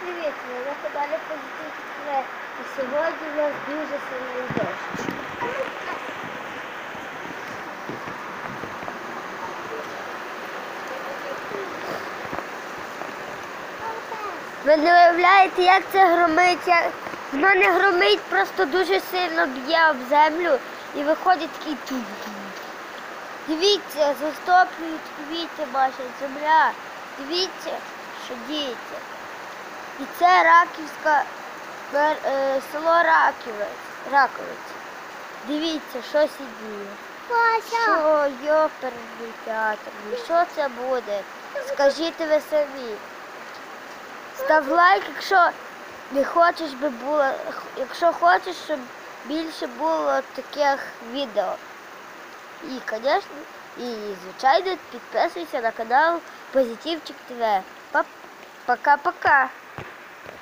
привіт! На каналі Позитив ТВ. І сьогодні у нас дуже сильний дощ. Ви не уявляєте, як це громить? Воно не громить, просто дуже сильно б'є об землю і виходить такий тук. Дивіться, застоплюють квіти ваша земля. Дивіться, що діється. І це Раківська, село Раковець. Дивіться, що сидіє. Що, йоперний театр, що це буде? Скажіть ви самі. Став лайк, якщо не хочеш би було, якщо хочеш, щоб більше було таких відео. І, звісно, звичайно, підписуйся на канал Позитивчик ТВ. Пока-пока.